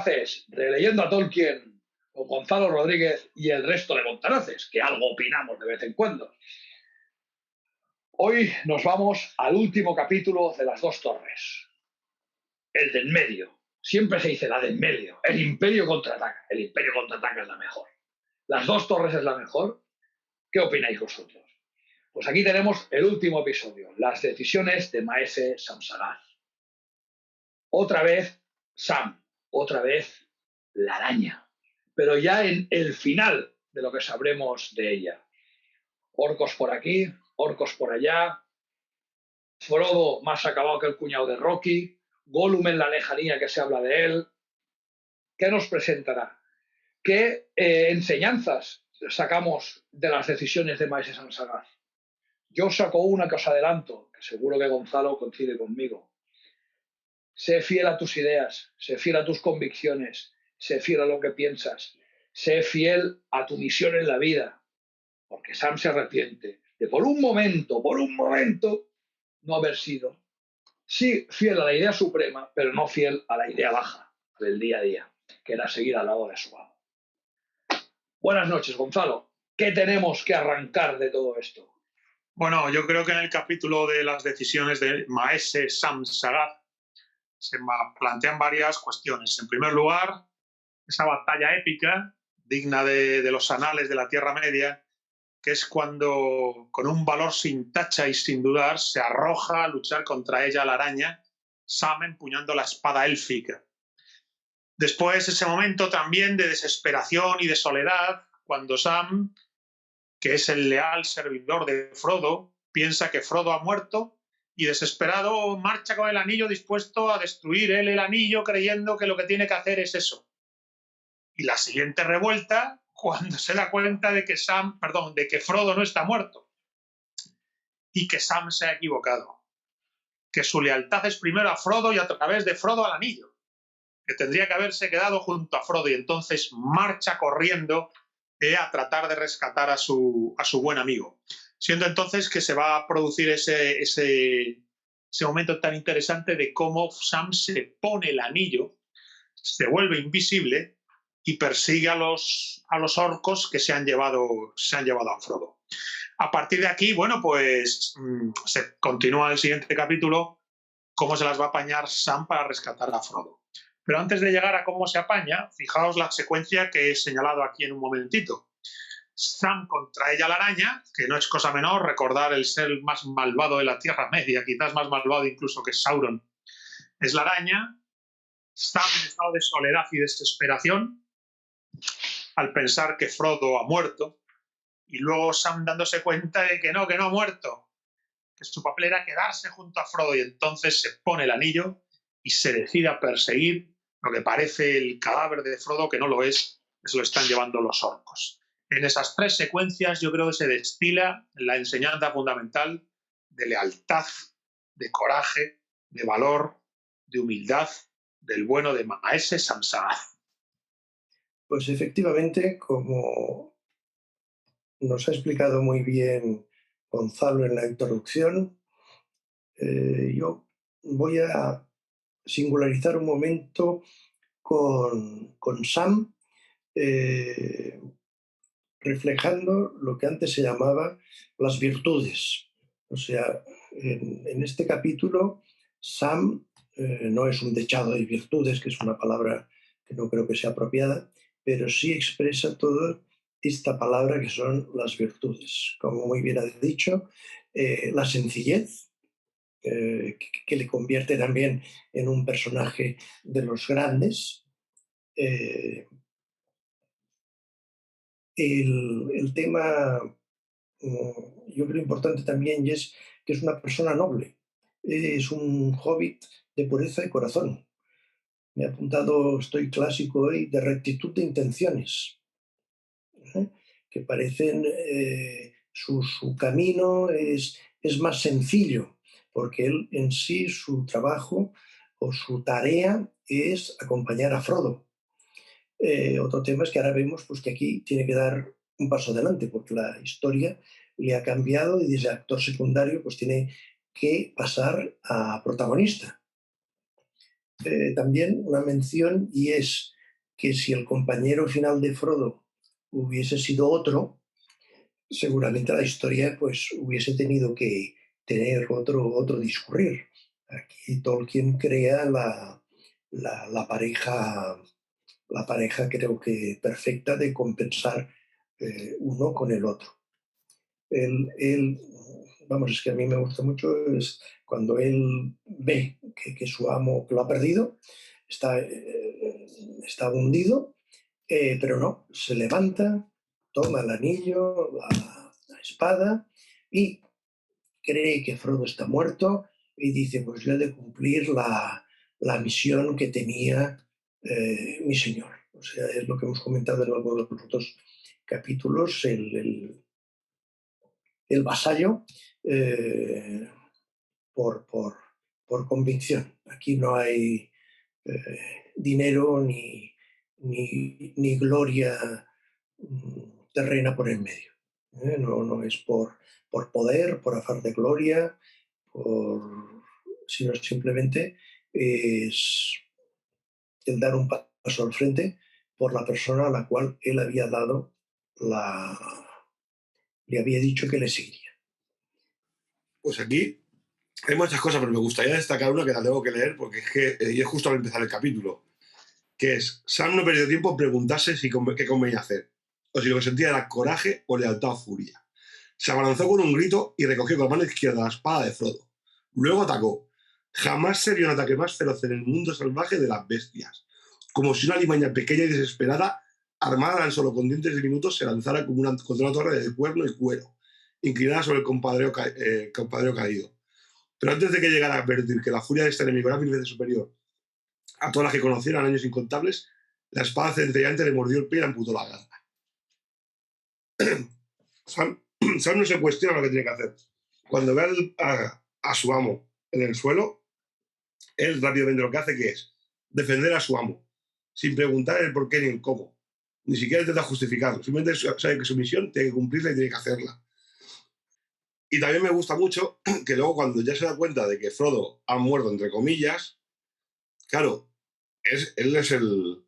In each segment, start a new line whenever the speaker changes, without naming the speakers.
Montaraces, releyendo a Tolkien, con Gonzalo Rodríguez y el resto de Montaraces, que algo opinamos de vez en cuando. Hoy nos vamos al último capítulo de Las Dos Torres, el de en medio. Siempre se dice la de en medio. El Imperio contraataca. El Imperio contraataca es la mejor. Las Dos Torres es la mejor. ¿Qué opináis vosotros? Pues aquí tenemos el último episodio, las decisiones de Maese Samsaraz. Otra vez Sam, otra vez la araña, pero ya en el final de lo que sabremos de ella. Orcos por aquí, orcos por allá, Frodo más acabado que el cuñado de Rocky, Gollum en la lejanía que se habla de él. ¿Qué nos presentará? ¿Qué enseñanzas sacamos de las decisiones de Maese Samsaraz? Yo saco una que os adelanto, que seguro que Gonzalo coincide conmigo. Sé fiel a tus ideas, sé fiel a tus convicciones, sé fiel a lo que piensas, sé fiel a tu misión en la vida, porque Sam se arrepiente de por un momento, no haber sido, sí, fiel a la idea suprema, pero no fiel a la idea baja del día a día, que era seguir al lado de su amo. Buenas noches, Gonzalo. ¿Qué tenemos que arrancar de todo esto?
Bueno, yo creo que en el capítulo de las decisiones de Maese Samsaraz se plantean varias cuestiones. En primer lugar, esa batalla épica, digna de los anales de la Tierra Media, que es cuando, con un valor sin tacha y sin dudar, se arroja a luchar contra ella la araña, Sam empuñando la espada élfica. Después, ese momento también de desesperación y de soledad, cuando Sam, que es el leal servidor de Frodo, piensa que Frodo ha muerto y desesperado marcha con el anillo dispuesto a destruir él el anillo creyendo que lo que tiene que hacer es eso. Y la siguiente revuelta cuando se da cuenta de que Frodo no está muerto y que Sam se ha equivocado. Que su lealtad es primero a Frodo y a través de Frodo al anillo. Que tendría que haberse quedado junto a Frodo y entonces marcha corriendo a tratar de rescatar a su buen amigo. Siendo entonces que se va a producir ese momento tan interesante de cómo Sam se pone el anillo, se vuelve invisible y persigue a los orcos que se han llevado a Frodo. A partir de aquí, bueno, pues se continúa el siguiente capítulo, cómo se las va a apañar Sam para rescatar a Frodo. Pero antes de llegar a cómo se apaña, fijaos la secuencia que he señalado aquí en un momentito. Sam contra ella la araña, que no es cosa menor, recordar el ser más malvado de la Tierra Media, quizás más malvado incluso que Sauron, es la araña. Sam en estado de soledad y desesperación al pensar que Frodo ha muerto, y luego Sam dándose cuenta de que no ha muerto, que su papel era quedarse junto a Frodo, y entonces se pone el anillo y se decide a perseguir lo que parece el cadáver de Frodo, que no lo es, que se lo están llevando los orcos. En esas tres secuencias yo creo que se destila la enseñanza fundamental de lealtad, de coraje, de valor, de humildad del bueno de Maese Samsaraz.
Pues efectivamente, como nos ha explicado muy bien Gonzalo en la introducción, yo voy a singularizar un momento con Sam, reflejando lo que antes se llamaba las virtudes. O sea, en este capítulo, Sam no es un dechado de virtudes, que es una palabra que no creo que sea apropiada, pero sí expresa toda esta palabra que son las virtudes. Como muy bien ha dicho, la sencillez, que le convierte también en un personaje de los grandes. El tema, yo creo importante también, y es que es una persona noble, es un hobbit de pureza de corazón. Me ha apuntado, estoy clásico hoy, de rectitud de intenciones, que parecen, su camino es más sencillo, porque él en sí, su trabajo o su tarea es acompañar a Frodo. Otro tema es que ahora vemos pues, que aquí tiene que dar un paso adelante, porque la historia le ha cambiado y desde actor secundario pues, tiene que pasar a protagonista. También una mención, y es que si el compañero final de Frodo hubiese sido otro, seguramente la historia pues hubiese tenido que tener otro discurrir. Aquí Tolkien crea la pareja, la pareja creo que perfecta de compensar uno con el otro. Él, vamos, es que a mí me gusta mucho es cuando él ve que su amo lo ha perdido, está hundido, pero no, se levanta, toma el anillo, la espada y cree que Frodo está muerto y dice, pues yo he de cumplir la misión que tenía mi señor. O sea, es lo que hemos comentado en algunos de los otros capítulos, el vasallo eh, por, por, por convicción. Aquí no hay dinero ni gloria terrena por el medio. No es por poder, por afán de gloria, sino simplemente es el dar un paso al frente por la persona a la cual él había le había dicho que le seguiría.
Pues aquí hay muchas cosas, pero me gustaría destacar una que la tengo que leer porque es que y es justo al empezar el capítulo, que es: Sam no perdió tiempo en preguntarse qué convenía hacer, o si lo que sentía era coraje o lealtad o furia. Se abalanzó con un grito y recogió con la mano izquierda la espada de Frodo. Luego atacó. Jamás se vio un ataque más feroz en el mundo salvaje de las bestias. Como si una alimaña pequeña y desesperada, armada tan solo con dientes diminutos, se lanzara como contra una torre de cuerno y cuero, inclinada sobre el compadreo caído. Pero antes de que llegara a advertir que la furia de este enemigo era mil veces superior a todas las que conocieran años incontables, la espada centellante le mordió el pie y le amputó la garra. Sam no se cuestiona lo que tiene que hacer. Cuando ve a su amo en el suelo, él rápidamente lo que hace que es defender a su amo, sin preguntar el por qué ni el cómo. Ni siquiera intenta justificarlo. Simplemente sabe que su misión tiene que cumplirla y tiene que hacerla. Y también me gusta mucho que luego, cuando ya se da cuenta de que Frodo ha muerto, entre comillas, claro, él es el...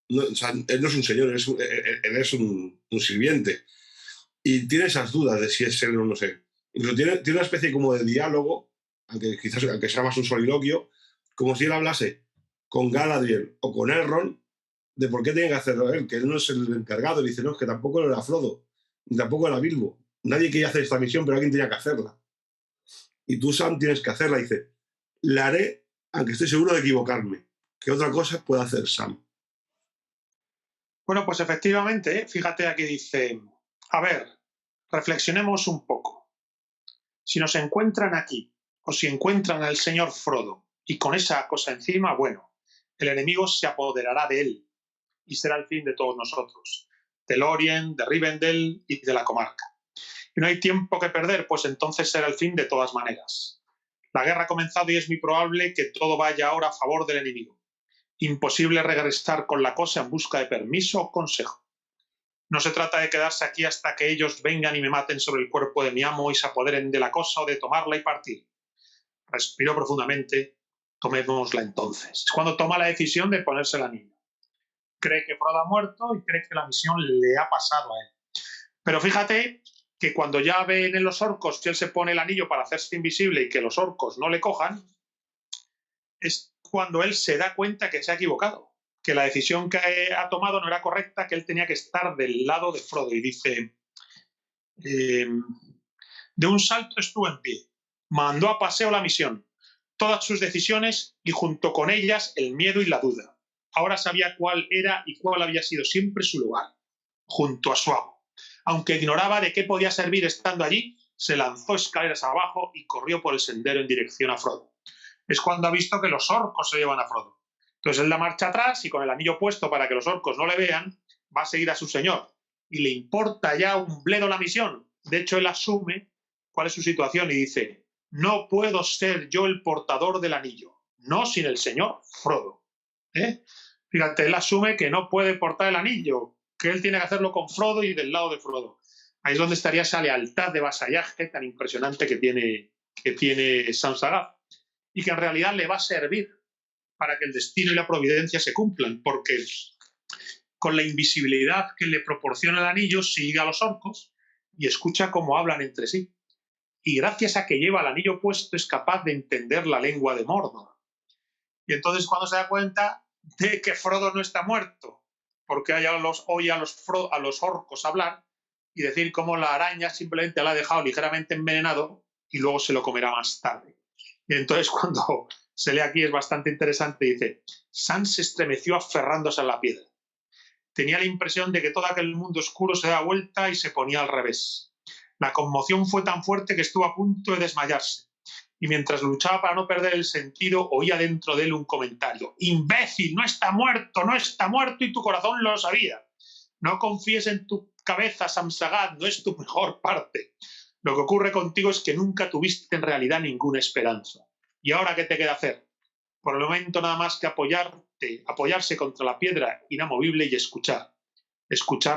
No, o sea, él no es un señor, él es un sirviente. Y tiene esas dudas de si es él o no sé. Incluso tiene una especie como de diálogo, aunque sea más un soliloquio, como si él hablase con Galadriel o con Elrond de por qué tiene que hacerlo él, que él no es el encargado. Y dice, no, es que tampoco era Frodo, ni tampoco era Bilbo. Nadie quería hacer esta misión, pero alguien tenía que hacerla. Y tú, Sam, tienes que hacerla. Y dice, la haré, aunque estoy seguro de equivocarme. ¿Qué otra cosa puede hacer Sam?
Bueno, pues efectivamente, fíjate aquí dice, a ver, reflexionemos un poco. Si nos encuentran aquí, o si encuentran al señor Frodo, y con esa cosa encima, bueno, el enemigo se apoderará de él, y será el fin de todos nosotros, de Lórien, de Rivendell y de la comarca. Y no hay tiempo que perder, pues entonces será el fin de todas maneras. La guerra ha comenzado y es muy probable que todo vaya ahora a favor del enemigo. Imposible regresar con la cosa en busca de permiso o consejo. No se trata de quedarse aquí hasta que ellos vengan y me maten sobre el cuerpo de mi amo y se apoderen de la cosa o de tomarla y partir. Respiró profundamente. Tomémosla entonces. Es cuando toma la decisión de ponerse el anillo. Cree que Frodo ha muerto y cree que la misión le ha pasado a él. Pero fíjate que cuando ya ven en los orcos que él se pone el anillo para hacerse invisible y que los orcos no le cojan, es cuando él se da cuenta que se ha equivocado, que la decisión que ha tomado no era correcta, que él tenía que estar del lado de Frodo. Y dice, de un salto estuvo en pie, mandó a paseo la misión, todas sus decisiones y junto con ellas el miedo y la duda. Ahora sabía cuál era y cuál había sido siempre su lugar, junto a su amo. Aunque ignoraba de qué podía servir estando allí, se lanzó escaleras abajo y corrió por el sendero en dirección a Frodo. Es cuando ha visto que los orcos se llevan a Frodo. Entonces él da marcha atrás y con el anillo puesto para que los orcos no le vean, va a seguir a su señor. Y le importa ya un bledo la misión. De hecho, él asume cuál es su situación y dice, no puedo ser yo el portador del anillo, no sin el señor Frodo. Fíjate, él asume que no puede portar el anillo, que él tiene que hacerlo con Frodo y del lado de Frodo. Ahí es donde estaría esa lealtad de vasallaje tan impresionante que tiene Sam-Sagaz y que en realidad le va a servir para que el destino y la providencia se cumplan, porque con la invisibilidad que le proporciona el anillo, sigue a los orcos y escucha cómo hablan entre sí. Y gracias a que lleva el anillo puesto es capaz de entender la lengua de Mordor. Y entonces cuando se da cuenta de que Frodo no está muerto, porque oye a los orcos hablar y decir cómo la araña simplemente la ha dejado ligeramente envenenado y luego se lo comerá más tarde. Y entonces cuando se lee aquí es bastante interesante, dice, Sam se estremeció aferrándose a la piedra. Tenía la impresión de que todo aquel mundo oscuro se daba vuelta y se ponía al revés. La conmoción fue tan fuerte que estuvo a punto de desmayarse. Y mientras luchaba para no perder el sentido, oía dentro de él un comentario. ¡Imbécil! ¡No está muerto y tu corazón lo sabía! No confíes en tu cabeza, Samsagat, no es tu mejor parte. Lo que ocurre contigo es que nunca tuviste en realidad ninguna esperanza. ¿Y ahora qué te queda hacer? Por el momento nada más que apoyarse contra la piedra inamovible y escuchar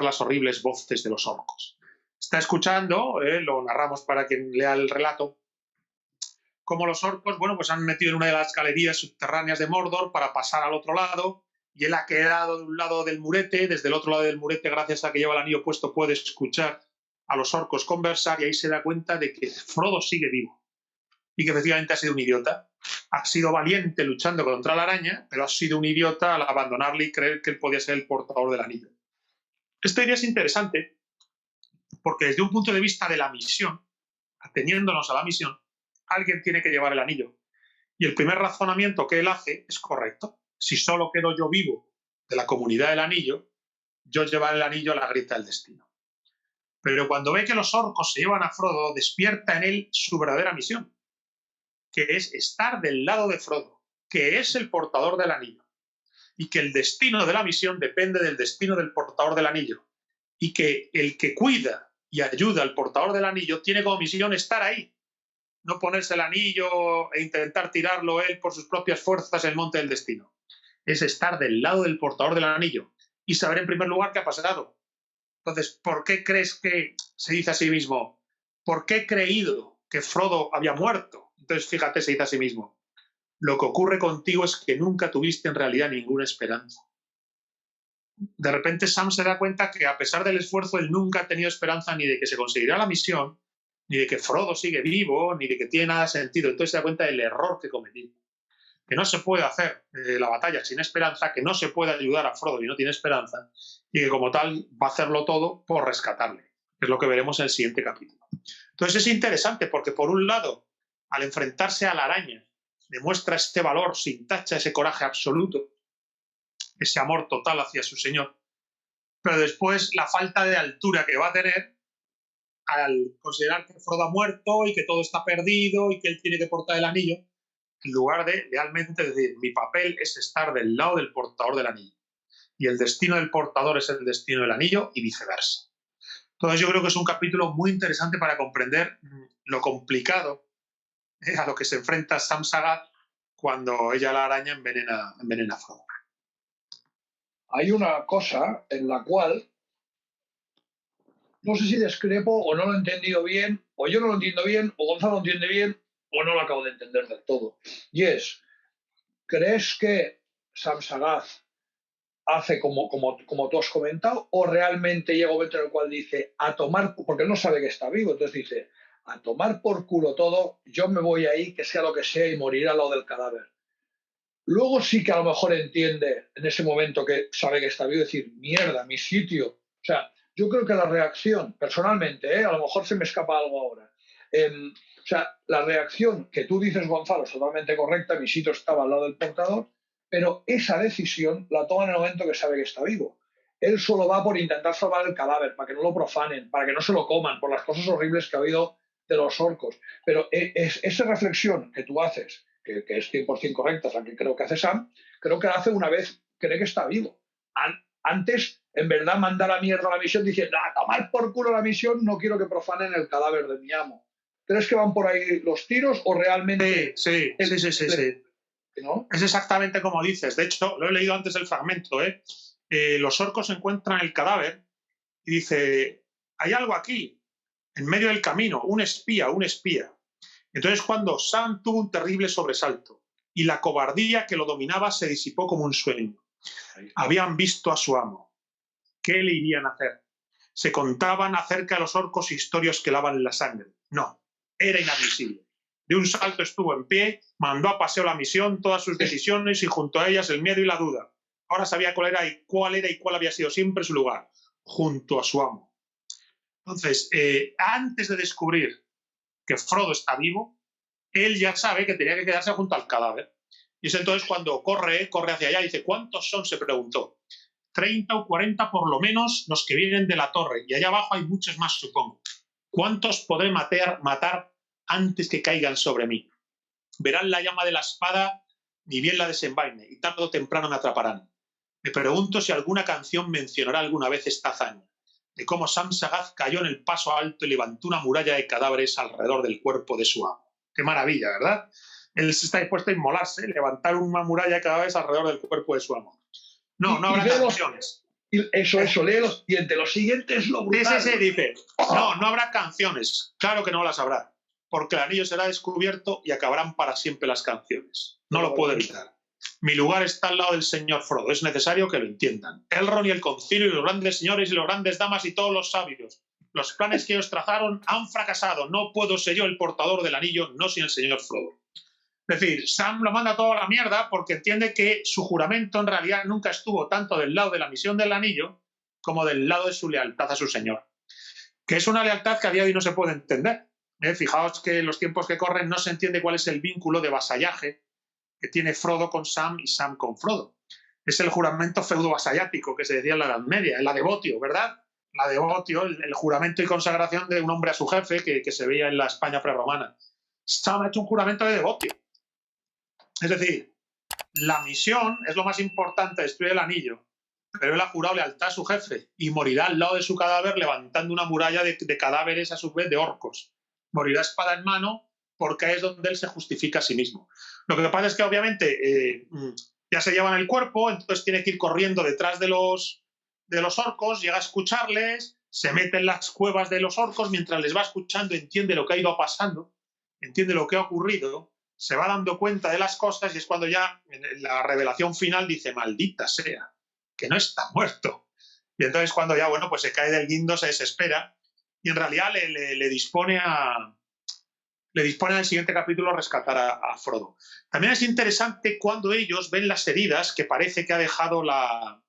las horribles voces de los orcos. Está escuchando, lo narramos para quien lea el relato, como los orcos, pues han metido en una de las galerías subterráneas de Mordor para pasar al otro lado, y él ha quedado de un lado del murete, desde el otro lado del murete, gracias a que lleva el anillo puesto, puede escuchar a los orcos conversar, y ahí se da cuenta de que Frodo sigue vivo, y que efectivamente ha sido un idiota. Ha sido valiente luchando contra la araña, pero ha sido un idiota al abandonarle y creer que él podía ser el portador del anillo. Esta idea es interesante, porque desde un punto de vista de la misión, ateniéndonos a la misión, alguien tiene que llevar el anillo. Y el primer razonamiento que él hace es correcto. Si solo quedo yo vivo de la comunidad del anillo, yo llevaré el anillo a la grieta del destino. Pero cuando ve que los orcos se llevan a Frodo, despierta en él su verdadera misión, que es estar del lado de Frodo, que es el portador del anillo, y que el destino de la misión depende del destino del portador del anillo, y que el que cuida y ayuda al portador del anillo tiene como misión estar ahí, no ponerse el anillo e intentar tirarlo él por sus propias fuerzas en el monte del destino. Es estar del lado del portador del anillo y saber en primer lugar qué ha pasado. Entonces, ¿por qué crees que se dice a sí mismo? ¿Por qué he creído que Frodo había muerto? Entonces, fíjate, se dice a sí mismo. Lo que ocurre contigo es que nunca tuviste en realidad ninguna esperanza. De repente Sam se da cuenta que a pesar del esfuerzo él nunca ha tenido esperanza ni de que se conseguirá la misión, ni de que Frodo sigue vivo, ni de que tiene nada sentido. Entonces se da cuenta del error que cometió. Que no se puede hacer la batalla sin esperanza, que no se puede ayudar a Frodo y no tiene esperanza, y que como tal va a hacerlo todo por rescatarle. Es lo que veremos en el siguiente capítulo. Entonces es interesante porque por un lado, al enfrentarse a la araña, demuestra este valor sin tacha, ese coraje absoluto, ese amor total hacia su señor, pero después la falta de altura que va a tener al considerar que Frodo ha muerto y que todo está perdido y que él tiene que portar el anillo, en lugar de realmente decir, mi papel es estar del lado del portador del anillo. Y el destino del portador es el destino del anillo y viceversa. Entonces yo creo que es un capítulo muy interesante para comprender lo complicado a lo que se enfrenta Samsagat cuando ella, la araña, envenena a Frodo.
Hay una cosa en la cual no sé si discrepo o no lo he entendido bien, o yo no lo entiendo bien, o Gonzalo lo entiende bien, o no lo acabo de entender del todo. Y es, ¿crees que Samsagat hace como tú has comentado, o realmente llega un momento en el cual dice, a tomar, porque él no sabe que está vivo, entonces dice, a tomar por culo todo, yo me voy ahí, que sea lo que sea, y moriré al lado del cadáver? Luego sí que a lo mejor entiende en ese momento que sabe que está vivo, decir, mierda, mi sitio. O sea, yo creo que la reacción, personalmente, a lo mejor se me escapa algo ahora. O sea, la reacción que tú dices, Gonzalo, es totalmente correcta, mi sitio estaba al lado del portador, pero esa decisión la toma en el momento que sabe que está vivo. Él solo va por intentar salvar el cadáver, para que no lo profanen, para que no se lo coman, por las cosas horribles que ha habido de los orcos. Pero esa reflexión que tú haces, que es 100% correcta, es la que creo que hace Sam, creo que la hace una vez cree que está vivo. Antes, en verdad, manda la mierda a la misión diciendo, a tomar por culo la misión, no quiero que profanen el cadáver de mi amo. ¿Crees que van por ahí los tiros o realmente...?
Sí. ¿No? Es exactamente como dices. De hecho, lo he leído antes el fragmento. Los orcos encuentran el cadáver y dice, hay algo aquí, en medio del camino, un espía. Entonces cuando Sam tuvo un terrible sobresalto y la cobardía que lo dominaba se disipó como un sueño. Habían visto a su amo. ¿Qué le irían a hacer? Se contaban acerca de los orcos historias que lavan la sangre. No, era inadmisible. De un salto estuvo en pie, mandó a paseo la misión, todas sus decisiones y junto a ellas el miedo y la duda. Ahora sabía cuál era y cuál había sido siempre su lugar, junto a su amo. Entonces, antes de descubrir que Frodo está vivo, él ya sabe que tenía que quedarse junto al cadáver. Y es entonces cuando corre hacia allá y dice, ¿cuántos son? Se preguntó. 30 o 40 por lo menos los que vienen de la torre. Y allá abajo hay muchos más, supongo. ¿Cuántos podré matar antes que caigan sobre mí? Verán la llama de la espada, ni bien la desenvaine, y tarde o temprano me atraparán. Me pregunto si alguna canción mencionará alguna vez esta hazaña, de cómo Sam-Sagaz cayó en el paso alto y levantó una muralla de cadáveres alrededor del cuerpo de su amo. Qué maravilla, ¿verdad? Él está dispuesto a inmolarse, levantar una muralla de cadáveres alrededor del cuerpo de su amo. No habrá canciones.
Eso, lee los siguientes. Lo siguiente es lo brutal.
Sí, dice, no habrá canciones. Claro que no las habrá, porque el anillo será descubierto y acabarán para siempre las canciones. No lo puedo evitar. Mi lugar está al lado del señor Frodo. Es necesario que lo entiendan. Elrond y el concilio y los grandes señores y las grandes damas y todos los sabios. Los planes que ellos trazaron han fracasado. No puedo ser yo el portador del anillo, no sin el señor Frodo. Es decir, Sam lo manda todo a la mierda porque entiende que su juramento en realidad nunca estuvo tanto del lado de la misión del anillo como del lado de su lealtad a su señor. Que es una lealtad que a día de hoy no se puede entender. Fijaos que en los tiempos que corren no se entiende cuál es el vínculo de vasallaje que tiene Frodo con Sam y Sam con Frodo. Es el juramento feudo-vasallático que se decía en la Edad Media, la devotio, ¿verdad? La devotio, el juramento y consagración de un hombre a su jefe que se veía en la España prerromana. Sam ha hecho un juramento de devotio. Es decir, la misión es lo más importante, destruir el anillo, pero él ha jurado lealtad a su jefe y morirá al lado de su cadáver levantando una muralla de cadáveres a su vez de orcos. Morirá espada en mano porque es donde él se justifica a sí mismo. Lo que pasa es que obviamente ya se llevan el cuerpo, entonces tiene que ir corriendo detrás de los orcos, llega a escucharles, se mete en las cuevas de los orcos, mientras les va escuchando entiende lo que ha ido pasando, entiende lo que ha ocurrido, se va dando cuenta de las cosas y es cuando ya en la revelación final dice, maldita sea, que no está muerto. Y entonces cuando ya, pues se cae del guindo, se desespera y en realidad le dispone en el siguiente capítulo a rescatar a Frodo. También es interesante cuando ellos ven las heridas que parece que ha dejado la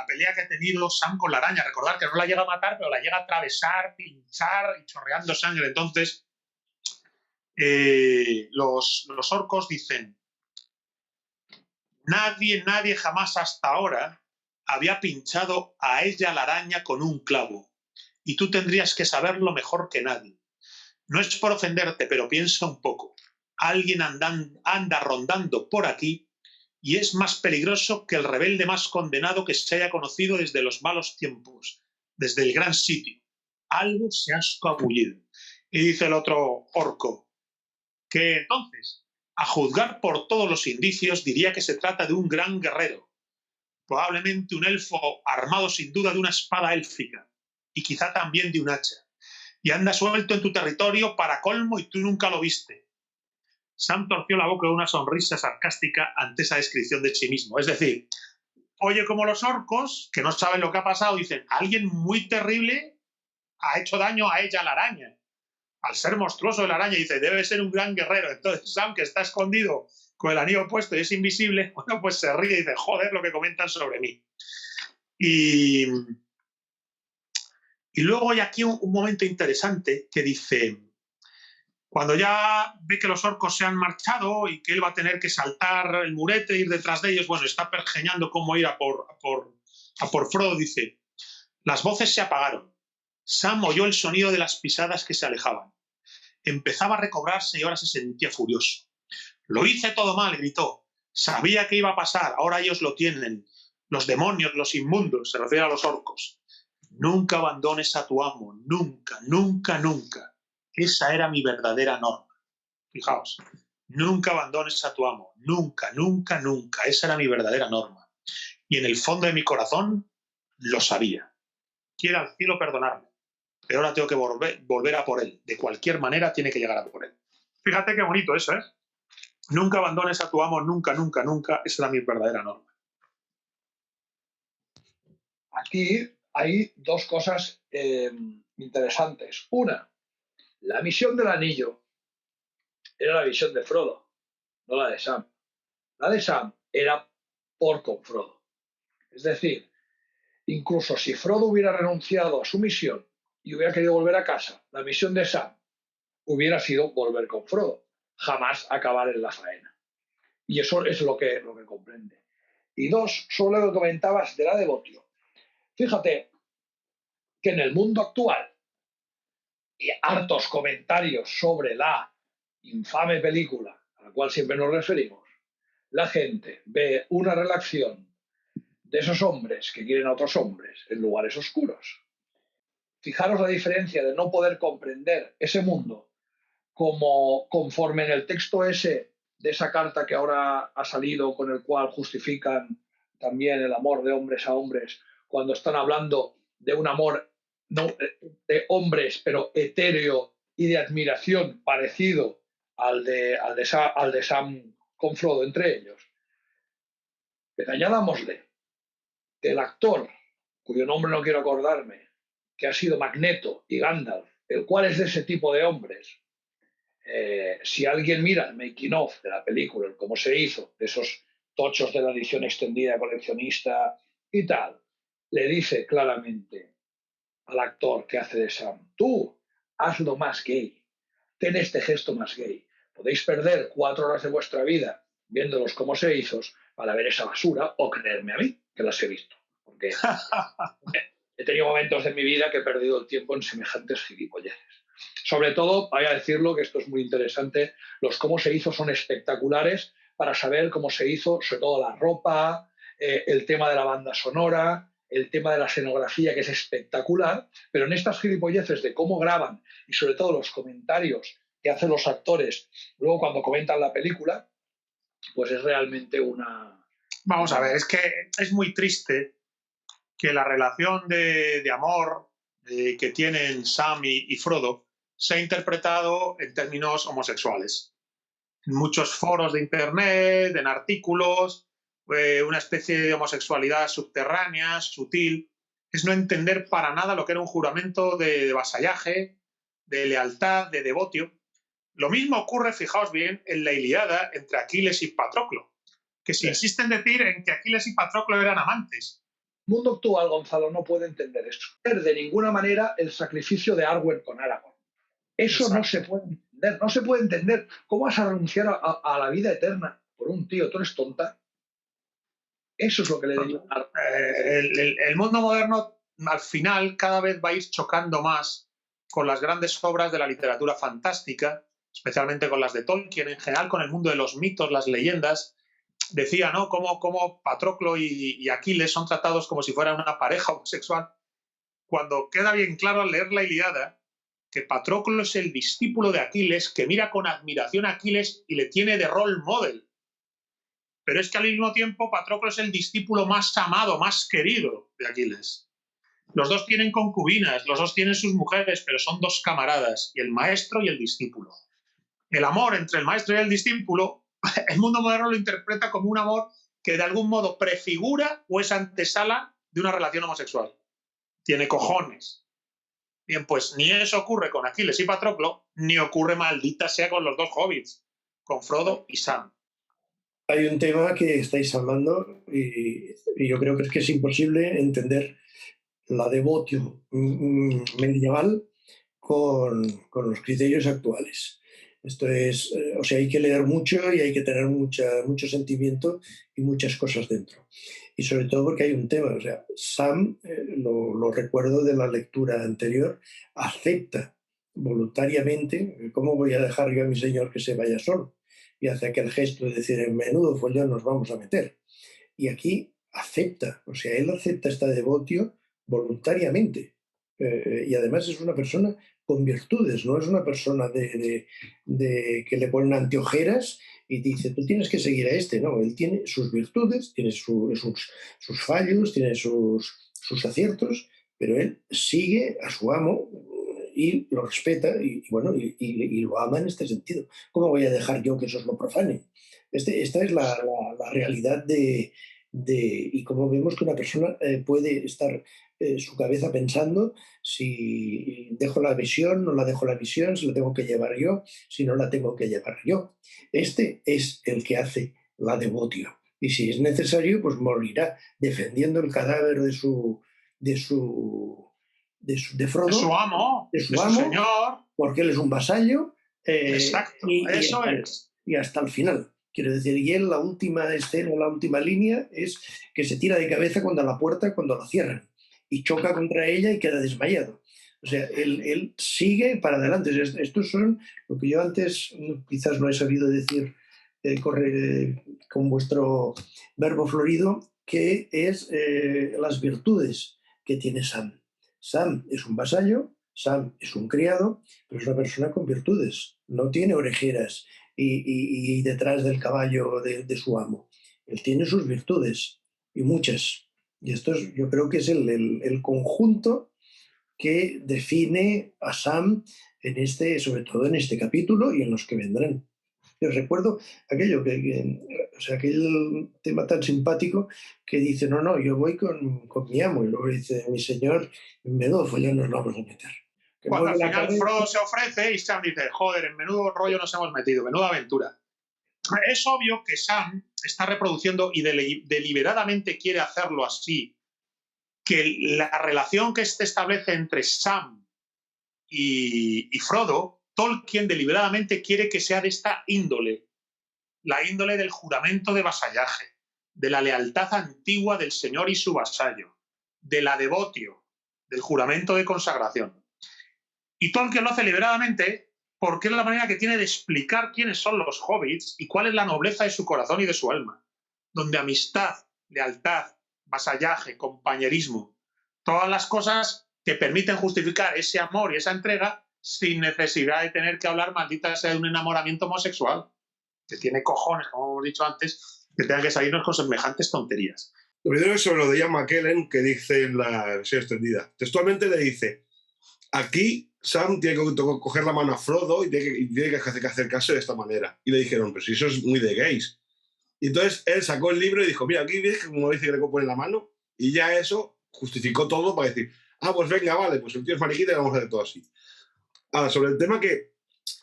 pelea que ha tenido Sam con la araña. Recordad que no la llega a matar, pero la llega a atravesar, pinchar y chorreando sangre. Entonces, los orcos dicen, nadie jamás hasta ahora había pinchado a ella la araña con un clavo. Y tú tendrías que saberlo mejor que nadie. No es por ofenderte, pero piensa un poco. Alguien anda rondando por aquí y es más peligroso que el rebelde más condenado que se haya conocido desde los malos tiempos, desde el gran sitio. Algo se ha escabullido. Y dice el otro orco, que entonces, a juzgar por todos los indicios, diría que se trata de un gran guerrero, probablemente un elfo armado sin duda de una espada élfica y quizá también de un hacha. Y anda suelto en tu territorio para colmo y tú nunca lo viste. Sam torció la boca de una sonrisa sarcástica ante esa descripción de sí mismo. Es decir, oye como los orcos, que no saben lo que ha pasado, dicen, alguien muy terrible ha hecho daño a ella, la araña. Al ser monstruoso de la araña, dice, debe ser un gran guerrero. Entonces Sam, que está escondido con el anillo puesto y es invisible, pues se ríe y dice, joder, lo que comentan sobre mí. Y luego hay aquí un momento interesante que dice, cuando ya ve que los orcos se han marchado y que él va a tener que saltar el murete, ir detrás de ellos, está pergeñando cómo ir a por Frodo, dice, las voces se apagaron. Sam oyó el sonido de las pisadas que se alejaban. Empezaba a recobrarse y ahora se sentía furioso. Lo hice todo mal, gritó. Sabía que iba a pasar, ahora ellos lo tienen. Los demonios, los inmundos, se refiere a los orcos. Nunca abandones a tu amo, nunca, nunca, nunca. Esa era mi verdadera norma. Fijaos, nunca abandones a tu amo, nunca, nunca, nunca. Esa era mi verdadera norma. Y en el fondo de mi corazón lo sabía. Quiera al cielo perdonarme, pero ahora tengo que volver a por él. De cualquier manera tiene que llegar a por él. Fíjate qué bonito eso, ¿eh? Nunca abandones a tu amo, nunca, nunca, nunca. Esa era mi verdadera norma.
aquí hay dos cosas interesantes. Una, la misión del anillo era la misión de Frodo, no la de Sam. La de Sam era por con Frodo. Es decir, incluso si Frodo hubiera renunciado a su misión y hubiera querido volver a casa, la misión de Sam hubiera sido volver con Frodo, jamás acabar en la faena. Y eso es lo que comprende. Y dos, sobre lo que comentabas de la devoción. Fíjate que en el mundo actual, y hartos comentarios sobre la infame película a la cual siempre nos referimos, la gente ve una relación de esos hombres que quieren a otros hombres en lugares oscuros. Fijaros la diferencia de no poder comprender ese mundo como conforme en el texto ese de esa carta que ahora ha salido, con el cual justifican también el amor de hombres a hombres, cuando están hablando de un amor no, de hombres, pero etéreo y de admiración parecido al de Sam con Frodo entre ellos. Pero añadámosle que el actor, cuyo nombre no quiero acordarme, que ha sido Magneto y Gandalf, el cual es de ese tipo de hombres, si alguien mira el making of de la película, el cómo se hizo, de esos tochos de la edición extendida coleccionista y tal, le dice claramente al actor que hace de Sam: tú, hazlo más gay, ten este gesto más gay. Podéis perder 4 horas de vuestra vida viéndolos cómo se hizo para ver esa basura, o creerme a mí, que las he visto. Porque he tenido momentos de mi vida que he perdido el tiempo en semejantes gilipolleces. Sobre todo, voy a decirlo, que esto es muy interesante, los cómo se hizo son espectaculares para saber cómo se hizo, sobre todo la ropa, el tema de la banda sonora, el tema de la escenografía, que es espectacular, pero en estas gilipolleces de cómo graban y sobre todo los comentarios que hacen los actores luego cuando comentan la película, pues es realmente una...
Vamos a ver, es que es muy triste que la relación de amor que tienen Sam y Frodo se ha interpretado en términos homosexuales. En muchos foros de internet, en artículos, una especie de homosexualidad subterránea, sutil. Es no entender para nada lo que era un juramento de vasallaje, de lealtad, de devotio. Lo mismo ocurre, fijaos bien, en la Ilíada entre Aquiles y Patroclo, que se insiste en decir en que Aquiles y Patroclo eran amantes.
El mundo actual, Gonzalo, no puede entender eso. De ninguna manera el sacrificio de Arwen con Aragorn. Eso exacto. No se puede entender. No se puede entender. ¿Cómo vas a renunciar a la vida eterna por un tío? ¿Tú eres tonta? Eso es lo que le digo.
El mundo moderno, al final, cada vez va a ir chocando más con las grandes obras de la literatura fantástica, especialmente con las de Tolkien, en general con el mundo de los mitos, las leyendas. Decía, ¿no?, cómo Patroclo y Aquiles son tratados como si fueran una pareja homosexual, cuando queda bien claro al leer la Ilíada que Patroclo es el discípulo de Aquiles, que mira con admiración a Aquiles y le tiene de role model. Pero es que al mismo tiempo Patroclo es el discípulo más amado, más querido de Aquiles. Los dos tienen concubinas, los dos tienen sus mujeres, pero son dos camaradas, y el maestro y el discípulo. El amor entre el maestro y el discípulo, el mundo moderno lo interpreta como un amor que de algún modo prefigura o es antesala de una relación homosexual. Tiene cojones. Bien, pues ni eso ocurre con Aquiles y Patroclo, ni ocurre, maldita sea, con los dos hobbits, con Frodo y Sam.
Hay un tema que estáis hablando y yo creo que es imposible entender la devotio medieval con los criterios actuales. Esto es, o sea, hay que leer mucho y hay que tener mucho sentimiento y muchas cosas dentro. Y sobre todo porque hay un tema, o sea, Sam, lo recuerdo de la lectura anterior, acepta voluntariamente, ¿cómo voy a dejar yo a mi señor que se vaya solo? Y hace aquel gesto de decir, en menudo follón nos vamos a meter. Y aquí acepta, o sea, él acepta esta devotio voluntariamente. Y además es una persona con virtudes, no es una persona de que le ponen anteojeras y dice, tú tienes que seguir a este. No, él tiene sus virtudes, tiene sus fallos, tiene sus aciertos, pero él sigue a su amo y lo respeta y bueno, y lo ama en este sentido. ¿Cómo voy a dejar yo que eso lo profane? Esta es la realidad de y como vemos que una persona puede estar su cabeza pensando si dejo la visión, no la dejo la visión, si la tengo que llevar yo, si no la tengo que llevar yo. Este es el que hace la devotio. Y si es necesario, pues morirá defendiendo el cadáver de su, de
De
Frodo,
su amo,
de
de
su
su
amo,
señor.
porque él es un vasallo,
Exacto, eso es.
y hasta el final. Quiero decir, y él, la última escena, la última línea es que se tira de cabeza cuando la cierran, y choca contra ella y queda desmayado. O sea, él sigue para adelante. Estos son lo que yo antes quizás no he sabido decir con vuestro verbo florido, que es las virtudes que tiene Sam. Sam es un vasallo, Sam es un criado, pero es una persona con virtudes. No tiene orejeras y detrás del caballo de su amo. Él tiene sus virtudes, y muchas. Y esto yo creo que es el conjunto que define a Sam sobre todo en este capítulo y en los que vendrán. Yo recuerdo aquello o sea, aquel tema tan simpático que dice, no, yo voy con mi amo, y luego dice, mi señor, menudo follón nos vamos a meter. Que
Cuando
mueve
al
la
final
cabeza.
Frodo se ofrece y Sam dice, joder, en menudo rollo nos hemos metido, menuda aventura. Es obvio que Sam está reproduciendo y deliberadamente quiere hacerlo así, que la relación que se establece entre Sam y Frodo, Tolkien deliberadamente quiere que sea de esta índole, la índole del juramento de vasallaje, de la lealtad antigua del señor y su vasallo, de la devotio, del juramento de consagración. Y Tolkien lo hace deliberadamente porque es la manera que tiene de explicar quiénes son los hobbits y cuál es la nobleza de su corazón y de su alma, donde amistad, lealtad, vasallaje, compañerismo, todas las cosas que permiten justificar ese amor y esa entrega sin necesidad de tener que hablar, maldita sea, de un enamoramiento homosexual, que tiene cojones, como hemos dicho antes, que tengan que salirnos con semejantes tonterías.
Lo primero es sobre lo de Ian McKellen, que dice en la versión extendida. Textualmente le dice, aquí Sam tiene que coger la mano a Frodo y tiene que acercarse de esta manera. Y le dijeron, pues eso es muy de gays. Y entonces él sacó el libro y dijo, mira, aquí ves como dice que le pone la mano, y ya eso justificó todo para decir, pues venga, vale, pues el tío es mariquita y vamos a hacer todo así. Ahora, sobre el tema que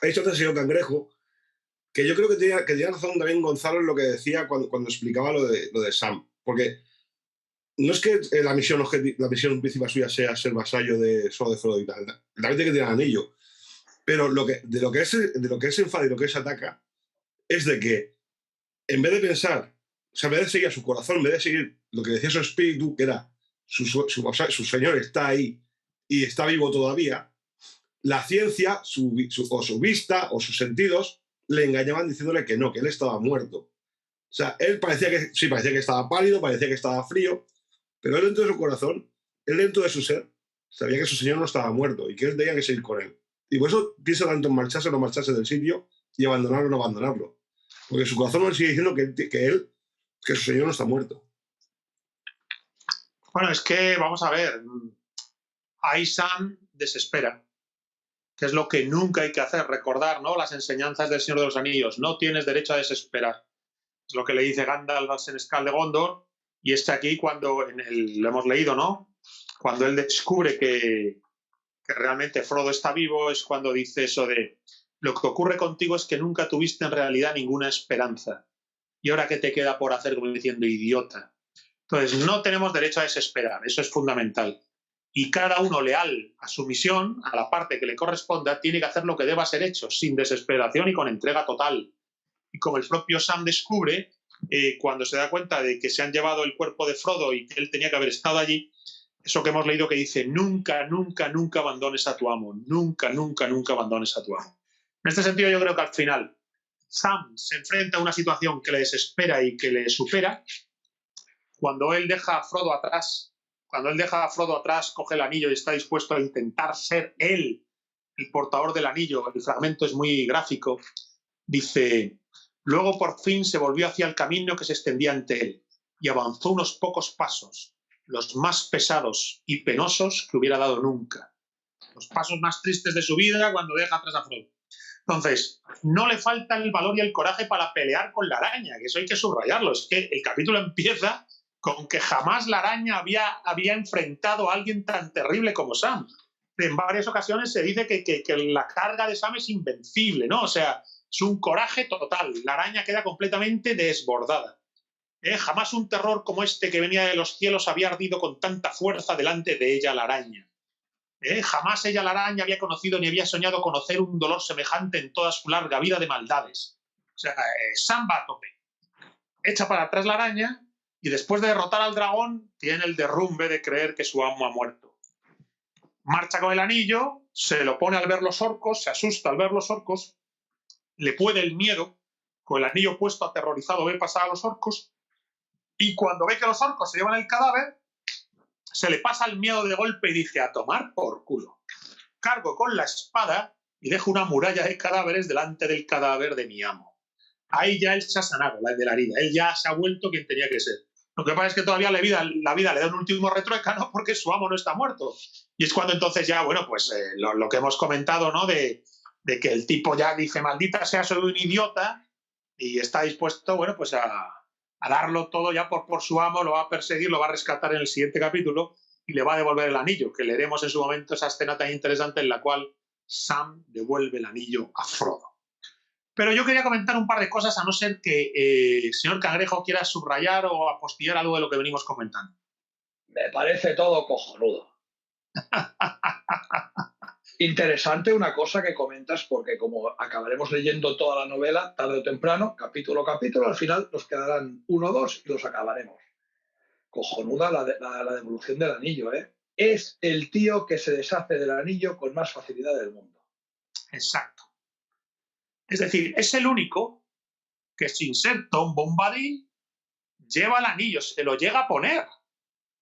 ha dicho el señor Cangrejo, que yo creo que tenía razón también Gonzalo en lo que decía cuando explicaba lo de Sam, porque no es que la misión principal suya sea ser vasallo solo de Frodo y tal, también tiene que tirar anillo, pero de lo que es enfado y lo que es ataca es de que en vez de pensar, o sea, en vez de seguir a su corazón, en vez de seguir lo que decía su espíritu, que era su señor está ahí y está vivo todavía, la ciencia, o su vista o sus sentidos le engañaban diciéndole que no, que él estaba muerto. O sea, él parecía que estaba pálido, parecía que estaba frío, pero él dentro de su corazón, él dentro de su ser, sabía que su señor no estaba muerto y que él tenía que seguir con él. Y por eso piensa tanto en marcharse o no marcharse del sitio y abandonarlo o no abandonarlo. Porque su corazón le sigue diciendo que su señor no está muerto.
Bueno, es que, vamos a ver, ahí Sam desespera, que es lo que nunca hay que hacer, recordar, ¿no?, las enseñanzas del Señor de los Anillos. No tienes derecho a desesperar. Es lo que le dice Gandalf al senescal de Gondor, y es aquí cuando, lo hemos leído, ¿no?, cuando él descubre que realmente Frodo está vivo, es cuando dice eso de, lo que ocurre contigo es que nunca tuviste en realidad ninguna esperanza. ¿Y ahora qué te queda por hacer? Como diciendo, idiota. Entonces, no tenemos derecho a desesperar, eso es fundamental. Y cada uno leal a su misión, a la parte que le corresponda, tiene que hacer lo que deba ser hecho, sin desesperación y con entrega total. Y como el propio Sam descubre, cuando se da cuenta de que se han llevado el cuerpo de Frodo y que él tenía que haber estado allí, eso que hemos leído que dice, nunca, nunca, nunca abandones a tu amo, nunca, nunca, nunca abandones a tu amo. En este sentido, yo creo que al final Sam se enfrenta a una situación que le desespera y que le supera. Cuando él deja a Frodo atrás, coge el anillo y está dispuesto a intentar ser él el portador del anillo, el fragmento es muy gráfico, dice, luego por fin se volvió hacia el camino que se extendía ante él y avanzó unos pocos pasos, los más pesados y penosos que hubiera dado nunca. Los pasos más tristes de su vida cuando deja atrás a Frodo. Entonces, no le falta el valor y el coraje para pelear con la araña, que eso hay que subrayarlo. Es que el capítulo empieza con que jamás la araña había enfrentado a alguien tan terrible como Sam. En varias ocasiones se dice que la carga de Sam es invencible, ¿no? O sea, es un coraje total. La araña queda completamente desbordada. Jamás un terror como este que venía de los cielos había ardido con tanta fuerza delante de ella la araña. Jamás ella la araña había conocido ni había soñado conocer un dolor semejante en toda su larga vida de maldades. O sea, Sam va a tope. Echa para atrás la araña y después de derrotar al dragón tiene el derrumbe de creer que su amo ha muerto. Marcha con el anillo, se lo pone al ver los orcos, se asusta al ver los orcos, le puede el miedo, con el anillo puesto aterrorizado ve pasar a los orcos y cuando ve que los orcos se llevan el cadáver, se le pasa el miedo de golpe y dice: a tomar por culo. Cargo con la espada y dejo una muralla de cadáveres delante del cadáver de mi amo. Ahí ya él se ha sanado la de la herida, él ya se ha vuelto quien tenía que ser. Lo que pasa es que todavía la vida le da un último retruécano porque su amo no está muerto. Y es cuando entonces ya, bueno, pues lo que hemos comentado, ¿no? De que el tipo ya dice: maldita sea, soy un idiota, y está dispuesto, bueno, pues a darlo todo ya por su amo, lo va a perseguir, lo va a rescatar en el siguiente capítulo y le va a devolver el anillo, que leeremos en su momento esa escena tan interesante en la cual Sam devuelve el anillo a Frodo. Pero yo quería comentar un par de cosas, a no ser que el señor Cangrejo quiera subrayar o apostillar algo de lo que venimos comentando.
Me parece todo cojonudo. Interesante una cosa que comentas, porque como acabaremos leyendo toda la novela, tarde o temprano, capítulo a capítulo, al final nos quedarán 1 o 2 y los acabaremos. Cojonuda la devolución del anillo, ¿eh? Es el tío que se deshace del anillo con más facilidad del mundo.
Exacto. Es decir, es el único que sin ser Tom Bombadil lleva el anillo, se lo llega a poner.